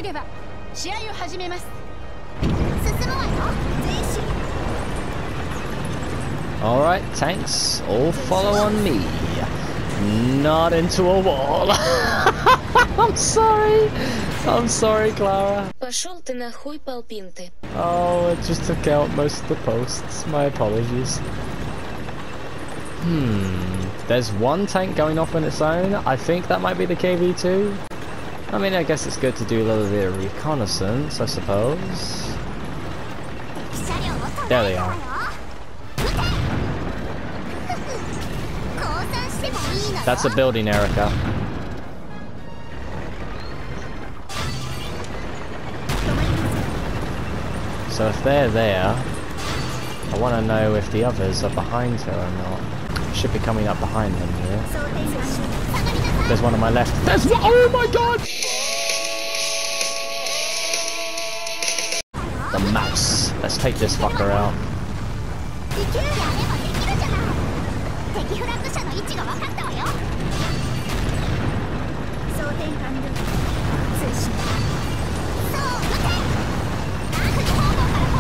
れでは試合を始めます。 Alright, tanks, all follow on me. Not into a wall. I'm sorry. I'm sorry, Clara. Oh, it just took out most of the posts. My apologies. There's one tank going off on its own. I think that might be the KV2. I mean, I guess it's good to do a little bit of reconnaissance, I suppose. There they are. That's a building, Erika. So if they're there, I want to know if the others are behind her or not. Should be coming up behind them here. There's one on my left. There's one! Oh my god! The mouse. Let's take this fucker out.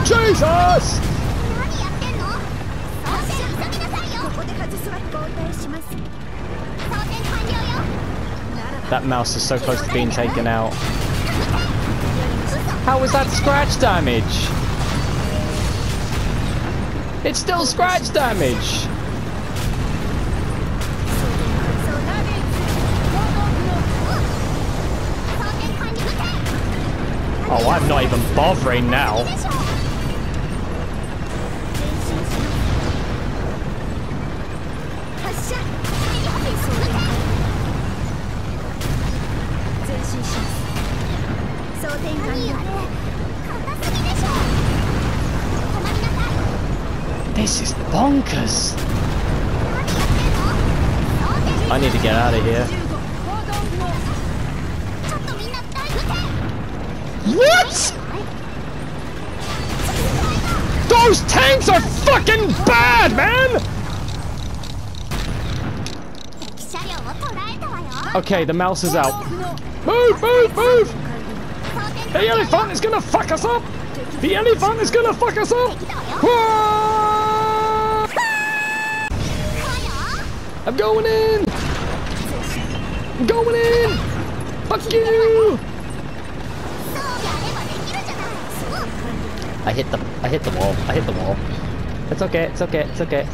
Jesus! That mouse is so close to being taken out. How was that scratch damage? It's still scratch damage! Oh, I'm not even bothering now. This is bonkers. I need to get out of here. What? Those tanks are fucking bad, man! Okay, the mouse is out. Move, move, move! The elephant is gonna fuck us up! The elephant is gonna fuck us up! I'm going in! I'm going in! Fuck you! I hit the wall. I hit the wall. It's okay, it's okay, it's okay.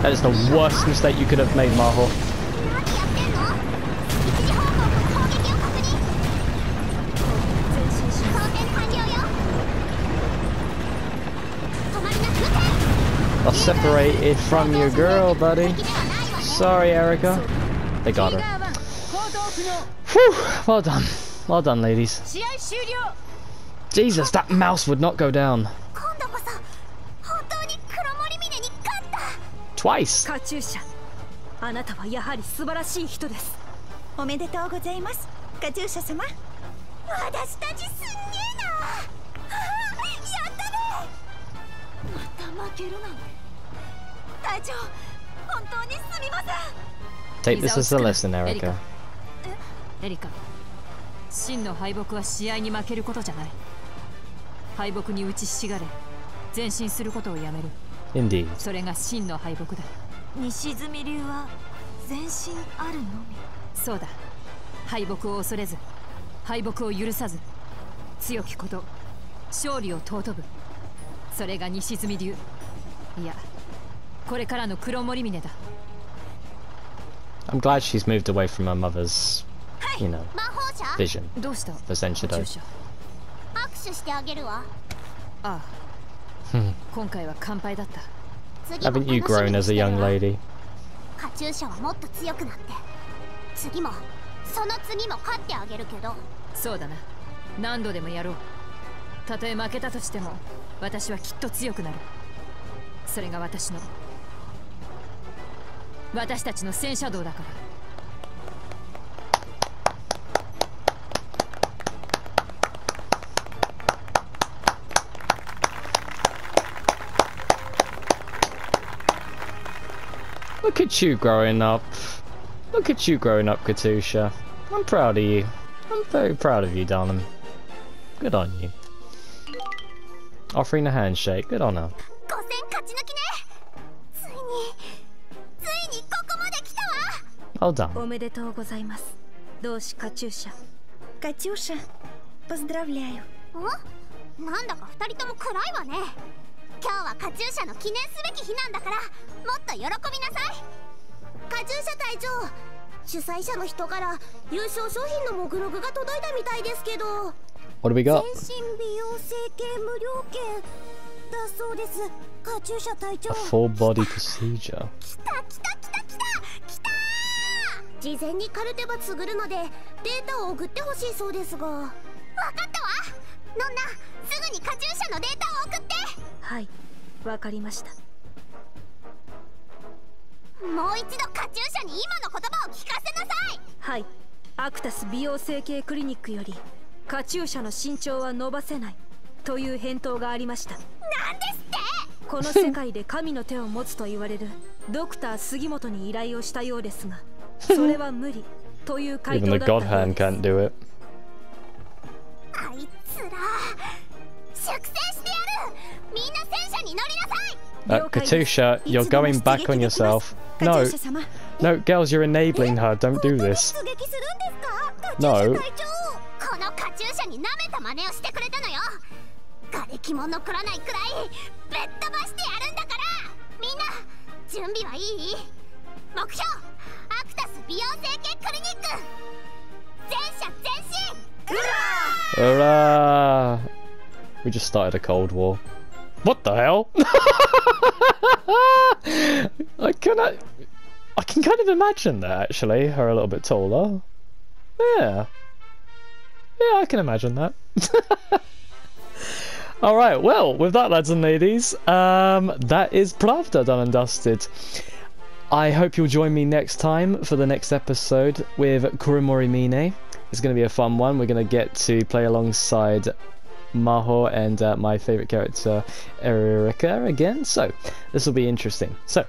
That is the worst mistake you could have made, Maho. I'll separate it from your girl, buddy. Sorry, Erika. They got her. Whew, well done. Well done, ladies. Jesus, that mouse would not go down. Twice. Take this as a lesson, Erika. Erika, 真の敗北は試合に負けることじゃない。敗北に打ちひしがれ、前進することをやめる。Indeed. それが真の敗北だ。西住流は前進あるのみ。そうだ。敗北を恐れず、敗北を許さず、強きこと、勝利を尊ぶ。それが西住流。いや、これからの黒森峰だ。I'm glad she's moved away from her mother's, you know, vision for Senshido. Haven't you grown as a young lady? Look at you growing up. Look at you growing up, Katusha. I'm proud of you. I'm very proud of you, darling. Good on you. Offering a handshake. Good on her. Well done. おめでとうございます。同志カチューシャ。カチューシャ、поздравляю。なんだか二人とも暗いわね。今日はカチューシャの記念すべき日なんだから、もっと喜びなさい。カチューシャ隊長、主催者の人から優勝商品の目録が届いたみたいですけど。What do we got? 全身美容整形無料券だそうです。カチューシャ隊長。A full body procedure. 来た。事前にカルテば作るのでデータを送ってほしいそうですが。わかったわ。ノンナ、すぐにカチューシャのデータを送って。はい、わかりました。もう一度カチューシャに今の言葉を聞かせなさい。はい、アクタス美容整形クリニックよりカチューシャの身長は伸ばせないという返答がありました。なんですって。この世界で神の手を持つと言われるドクター杉本に依頼をしたようですが、それは無理という回答 Even だ the った God よう Hand です。 can't do it. あいつら粛清してやる。みんな戦車に乗りなさい。Katusha, you're going back on yourself. No, girls, you're enabling her. Don't do this. 出撃するんですか、カチューシ No. ャ隊長。このカチューシャに舐めた真似をしてくれたのよ。瓦礫も残らないくらいぶっ飛ばしてやるんだから。みんな準備はいい？目標、アクタス美容整形クリニック。全車前進。Hurrah! We just started a Cold War. What the hell? I can kind of imagine that, actually. Her a little bit taller. Yeah, I can imagine that. Alright, well, with that, lads and ladies, that is Pravda done and dusted. I hope you'll join me next time for the next episode with Kurumori Mine. It's going to be a fun one. We're going to get to play alongside Maho and my favourite character, Erika, again. So, this will be interesting. So,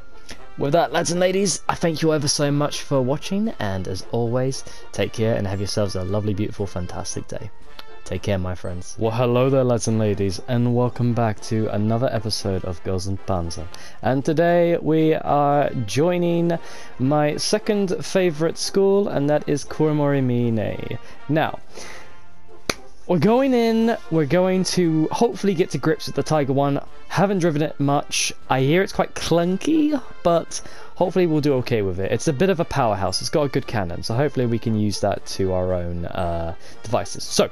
with that, lads and ladies, I thank you ever so much for watching. And as always, take care and have yourselves a lovely, beautiful, fantastic day. Take care, my friends. Well, hello there, lads and ladies, and welcome back to another episode of Und Panzer. And today we are joining my second favourite school, and that is Kurumori Mine. Now, we're going to hopefully get to grips with the Tiger One. Haven't driven it much. I hear it's quite clunky, but hopefully we'll do okay with it. It's a bit of a powerhouse. It's got a good cannon, so hopefully we can use that to our own devices. So,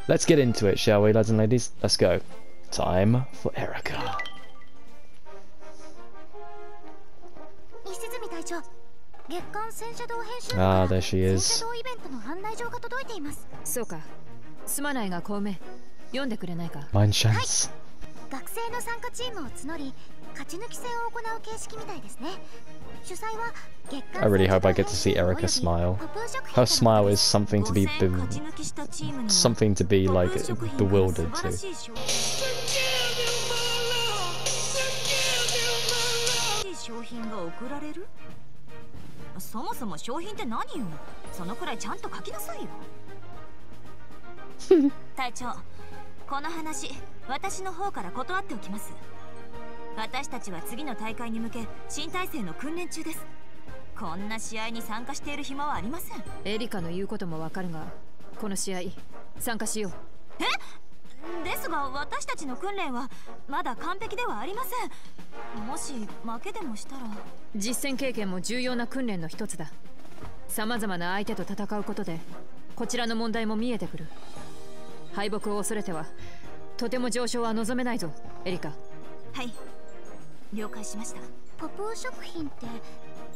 let's get into it, shall we, lads and ladies? Let's go. Time for Erika. Ah, there she is. そうか。すまないが孔明、読んでくれないか。Mine chance. 学生の参加チームを募り、勝ち抜き戦を行う形式みたいですね。主催は月間 I really hope I get to see Erika smile. Her smile is something to be like bewildered to. 商品が送られる？そもそも商品って何よ？そのくらいちゃんと書きなさいよ。隊長、この話、私の方から断っておきます。私たちは次の大会に向け新体制の訓練中です。こんな試合に参加している暇はありません。エリカの言うこともわかるが、この試合参加しよう。ですが私たちの訓練はまだ完璧ではありません。もし負けでもしたら。実戦経験も重要な訓練の一つだ。様々な相手と戦うことでこちらの問題も見えてくる。敗北を恐れてはとても上昇は望めないぞ、エリカ。はい、了解しました。ポプー食品って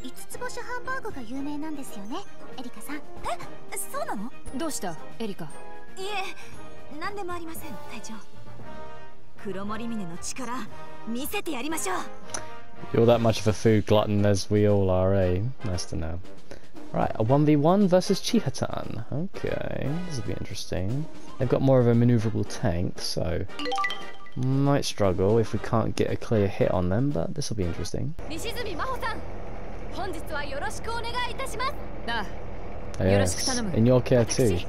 5つ星ハンバーグが有名なんですよね、エリカさん。そうなの？どうした、エリカ？いえ、何でもありません、隊長。黒森峰の力見せてやりましょう。You're that much of a food glutton as we all are, eh? Nice to know. Right, a 1v1 versus Chihatan. Okay, this will be interesting. They've got more of a maneuverable tank, so might struggle if we can't get a clear hit on them, but this will be interesting. 西住真帆さん、本日はよろしくお願いいたします。ああ、Yes, in your care too.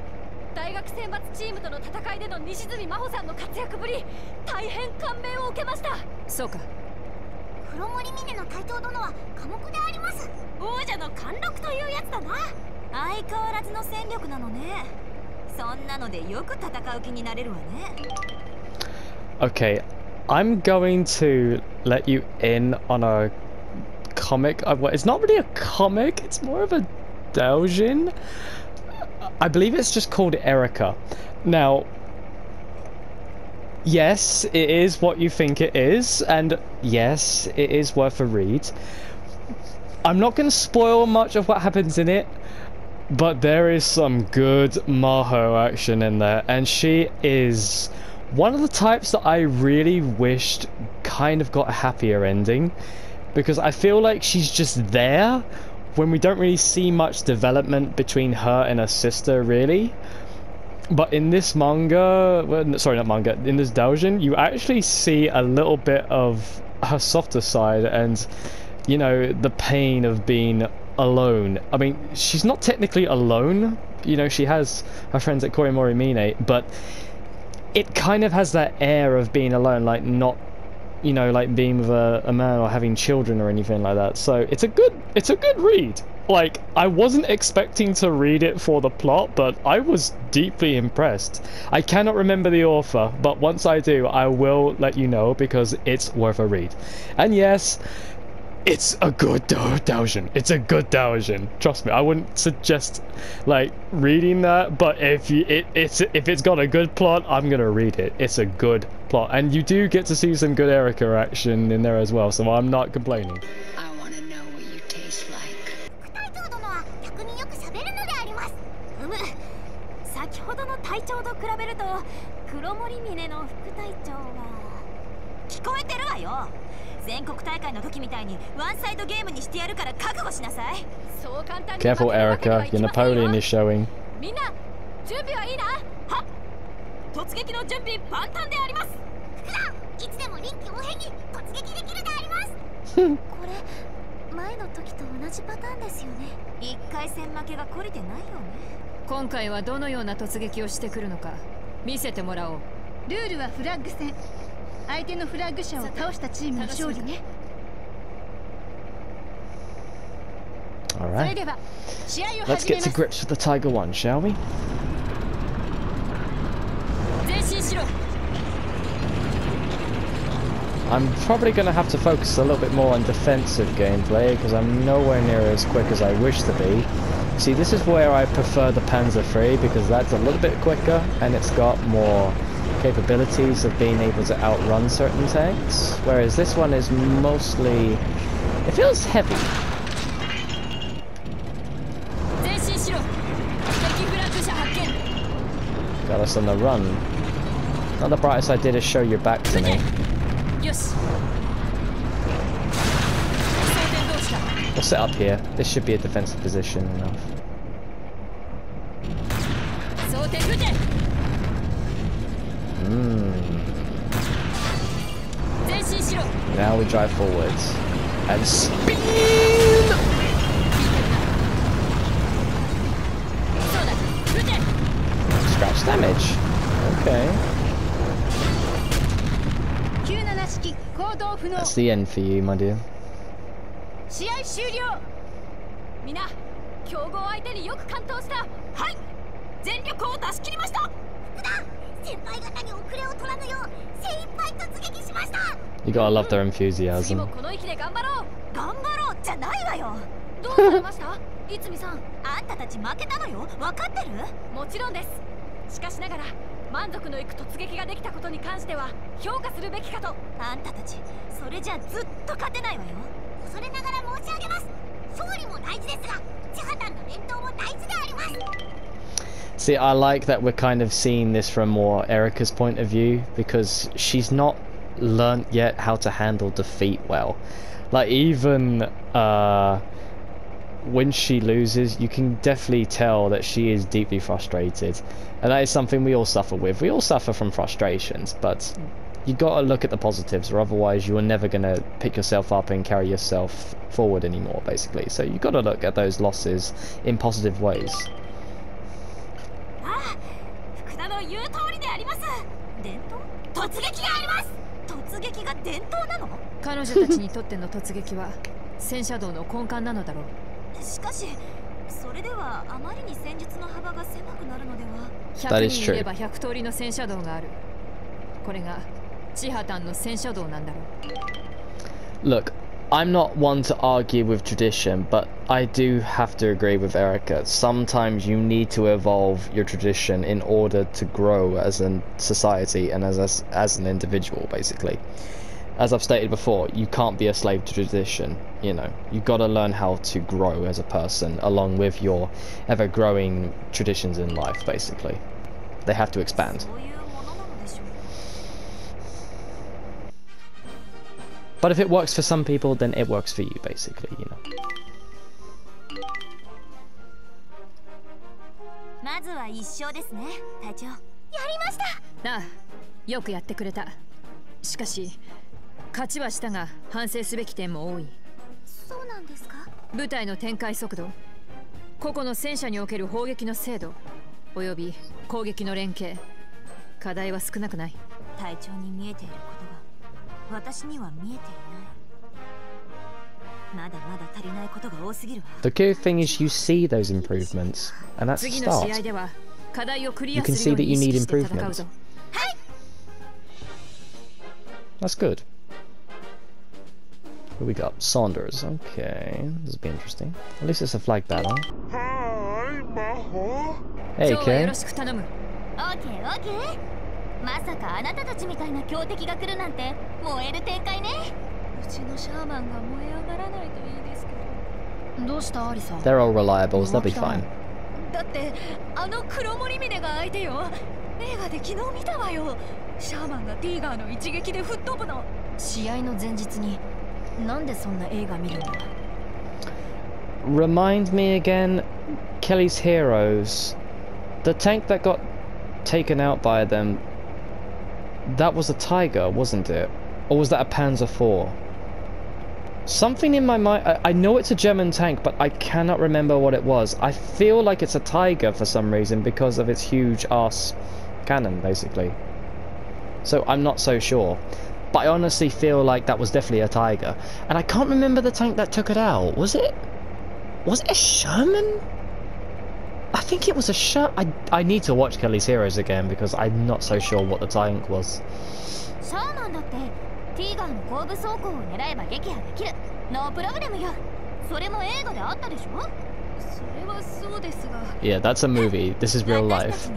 大学選抜チームとの戦いでの西住真帆さんの活躍ぶり、大変感銘を受けました。そうか。黒森峰の隊長殿は寡黙であります。王者の貫禄というやつだな。相変わらずの戦力なのね。そんなのでよく戦う気になれるわね。Okay, I'm going to let you in on a comic. Well, it's not really a comic, it's more of a doujin. I believe it's just called Erika. Now, yes, it is what you think it is, and yes, it is worth a read. I'm not going to spoil much of what happens in it, but there is some good Maho action in there, and she is one of the types that I really wished kind of got a happier ending, because I feel like she's just there when we don't really see much development between her and her sister, really. But in this manga, well, sorry, not manga, in this doujin, you actually see a little bit of her softer side and, you know, the pain of being alone. I mean, she's not technically alone, you know, she has her friends at Korimori Mine, but it kind of has that air of being alone, like not, you know, like being with a man or having children or anything like that. So it's a good read. Like, I wasn't expecting to read it for the plot, but I was deeply impressed. I cannot remember the author, but once I do, I will let you know, because it's worth a read. And yes, it's a good doujin. It's a good doujin. Trust me, I wouldn't suggest like reading that, but if it's got a good plot, I'm gonna read it. It's a good plot, and you do get to see some good Erika action in there as well, so I'm not complaining. I want to know what you taste like. 隊長殿は逆によく喋るのであります。先ほどの隊長と比べると黒森峰の副隊長は聞こえてるわよ。全国大会の時みたいにワンサイドゲームにしてやるから覚悟しなさい。そう簡単に Careful, Erika. Your Napoleon is showing. みんな準備はいいな。はっ。突撃の準備万端であります。福田、いつでも臨機応変に突撃できるであります。これ前の時と同じパターンですよね。一回戦負けが懲りてないよね。今回はどのような突撃をしてくるのか見せてもらおう。ルールはフラッグ戦。相手のフラッグ者を倒したチームの勝利ね。Alright. Let's get to grips with the Tiger One, shall we? I'm probably going to have to focus a little bit more on defensive gameplay, because I'm nowhere near as quick as I wish to be. See, this is where I prefer the Panzer III, because that's a little bit quicker, and it's got more capabilities of being able to outrun certain tanks, whereas this one is mostly, it feels heavy. Got us on the run. Not the brightest idea to show your back to me. We'll sit up here. This should be a defensive position enough. Now we drive forwards and spin. Scratch damage. Okay. That's the end for you, my dear. 試合終了。みんな、強豪相手によく完投した。はい。全力を出し切りました。福田、先輩方に遅れを取らぬよう精一杯突撃しました。You gotta love their enthusiasm. 次もこの息で頑張ろう。頑張ろうじゃないわよ。どうされました？いつみさん、あんたたち負けたのよ。分かってる？もちろんです。しかしながら満足のいく突撃ができたことに関しては評価するべきかと。あんたたち、それじゃずっと勝てないわよ。恐れながら申し上げます。勝利も大事ですが、千畑の伝統も大事であります。See, I like that we're kind of seeing this from more Erika's point of view, because she's not learnt yet how to handle defeat well. Like, even when she loses, you can definitely tell that she is deeply frustrated, and that is something we all suffer with. We all suffer from frustrations, but You gotta look at the positives, or otherwise you are never gonna pick yourself up and carry yourself forward anymore, basically. So you gotta look at those losses in positive ways. That is true. Look, I'm not one to argue with tradition, but I do have to agree with Erika. Sometimes you need to evolve your tradition in order to grow as a society and as an individual, basically. As I've stated before, you can't be a slave to tradition, you know. You've got to learn how to grow as a person along with your ever-growing traditions in life, basically. They have to expand. But if it works for some people, then it works for you, basically, you know. The good thing is you see those improvements, and that's the start. You can see that you need improvement. That's good. Who we got? Saunders. Okay, this will be interesting. At least it's a flag battle. Hi, Maho. Hey, Kay. They're all reliables, they'll be fine. Remind me again, Kelly's Heroes. The tank that got taken out by them, that was a Tiger, wasn't it? Or was that a Panzer IV? Something in my mind, I know it's a German tank, but I cannot remember what it was. I feel like it's a Tiger for some reason because of its huge ass cannon, basically. So I'm not so sure. But I honestly feel like that was definitely a Tiger. And I can't remember the tank that took it out. Was it a Sherman? I think it was a Sherman. I need to watch Kelly's Heroes again because I'm not so sure what the tank was. Yeah, that's a movie. This is real life.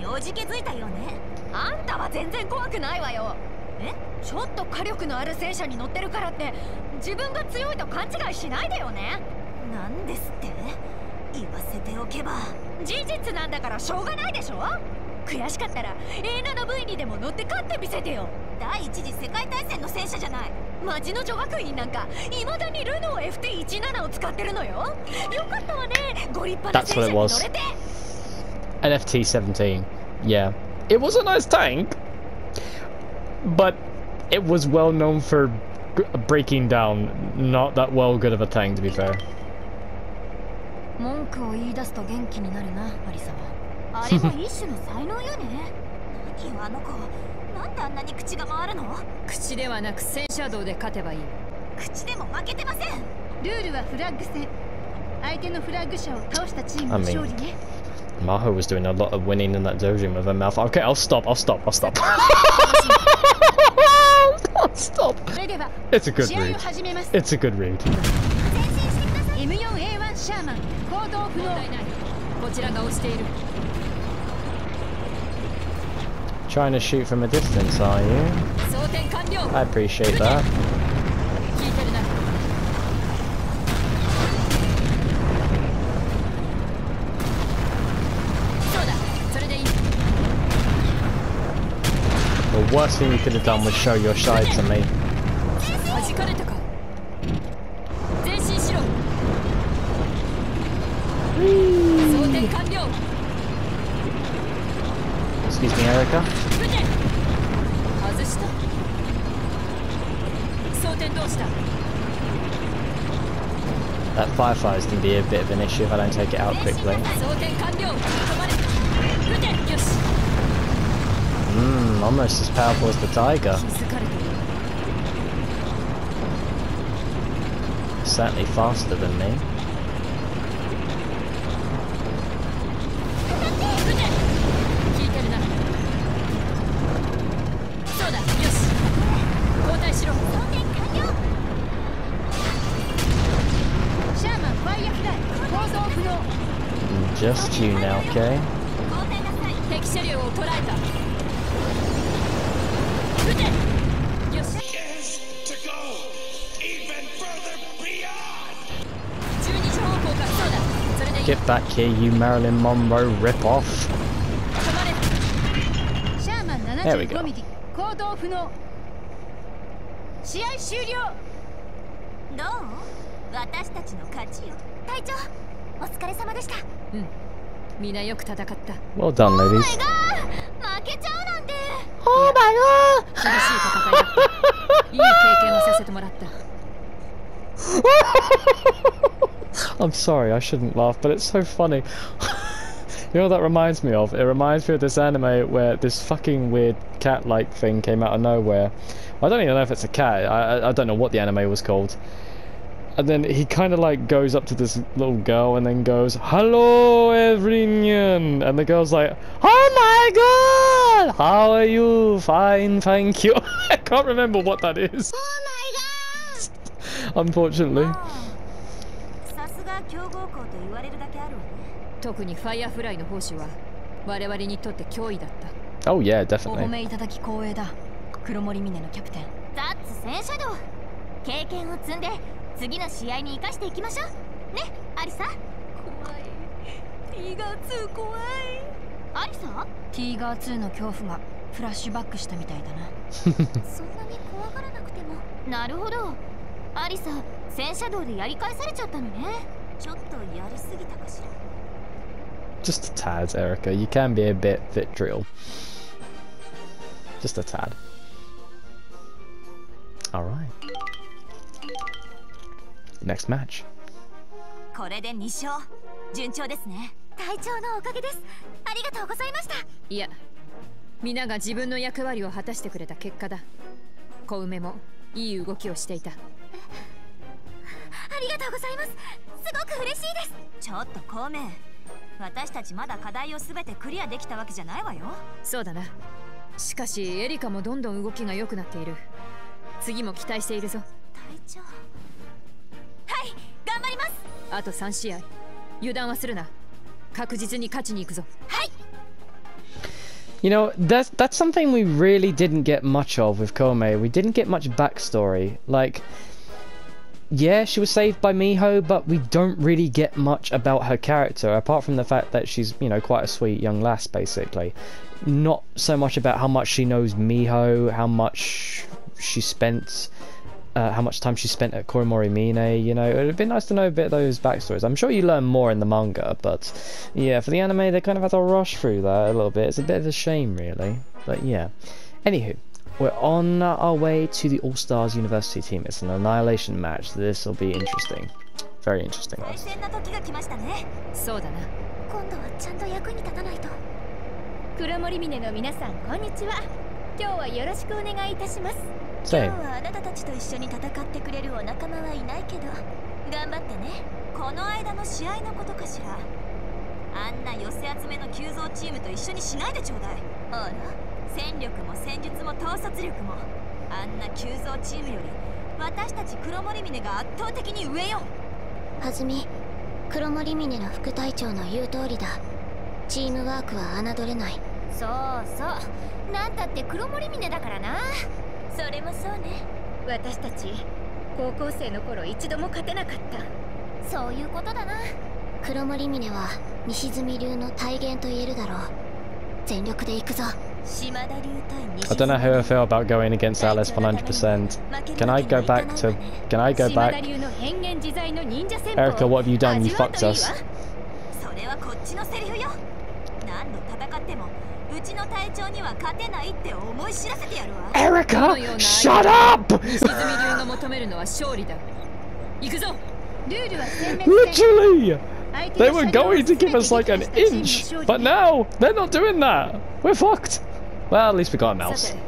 That's what it was. An FT-17. Yeah. It was a nice tank, but it was well known for breaking down. Not that well good of a tank, to be fair. I mean, Maho was doing a lot of winning in that dojo with her mouth. Okay, I'll stop. I'll stop. Stop. It's a good read. It's a good read. Trying to shoot from a distance, are you? I appreciate that. The worst thing you could have done was show your side to me. Excuse me, Erika. That fireflies can be a bit of an issue if I don't take it out quickly. Almost as powerful as the tiger. Certainly faster than me. Just you now, okay? Get back here, you Marilyn Monroe ripoff. There we go. Well done, ladies. Oh my god! I'm sorry, I shouldn't laugh, but it's so funny. You know what that reminds me of? It reminds me of this anime where this fucking weird cat-like thing came out of nowhere. I don't even know if it's a cat. I don't know what the anime was called. And then he kind of like goes up to this little girl and then goes, "Hello, everyone," and the girl's like, "Oh my god, how are you? Fine, thank you." I can't remember what that is. Oh my god! Unfortunately. Oh yeah, definitely. Just a tad, Erika. You can be a bit vitriol. Just a tad. Alright. Next match. これで2勝。順調ですね。隊長のおかげです。ありがとうございました。いや、皆が自分の役割を果たしてくれた結果だ。小梅もいい動きをしていた。ありがとうございます。すごく嬉しいです。ちょっと小梅、私たちまだ課題をすべてクリアできたわけじゃないわよ。そうだな。しかしエリカもどんどん動きが良くなっている。次も期待しているぞ。隊長。はい、頑張ります。あと3試合。油断はするな。確実に勝ちに行くぞ。はい。You know, that's something we really didn't get much of with Kome. We didn't get much backstory. Like, yeah, she was saved by Maho, but we don't really get much about her character, apart from the fact that she's, you know, quite a sweet young lass, basically. Not so much about how much she knows Maho, how much she spent, how much time she spent at Koromori Mine, you know. It would have been nice to know a bit of those backstories. I'm sure you learn more in the manga, but yeah, for the anime they kind of had to rush through that a little bit. It's a bit of a shame, really. But yeah. Anywho, we're on our way to the All-Stars University team. It's an annihilation match. This will be interesting. Very interesting. そうだな。今度はちゃんと役に立たないと。黒森峰の皆さん、こんにちは。今日はよろしくお願いいたします。今日はあなたたちと一緒に戦ってくれるお仲間はいないけど、頑張ってね。この間の試合のことかしら。あんな寄せ集めの急増チームと一緒にしないでちょうだい。あら、戦力も戦術も統率力もあんな急増チームより私たち黒森峰が圧倒的に上よ。はずみ、黒森峰の副隊長の言う通りだ。チームワークは侮れない。そうそう、なんたって黒森峰だからな。それもそうね。私たち高校生の頃一度も勝てなかった。そういうことだな。黒森峰は西住流の体現と言えるだろう。全力で行くぞ。 I don't know how I feel about going against Alice 100%. Can I go back? Erika, what have you done? You fucked us. それはこっちのセリフよ。何度戦ってもうちの隊長には勝てないって思い知らせてやるわ。 Erika, shut up! 西住流が求めるのは勝利だ。行くぞ。ルールは鮮明。 Literally! They were going to give us like an inch, but now they're not doing that. We're fucked. Well, at least we got a mouse. さて、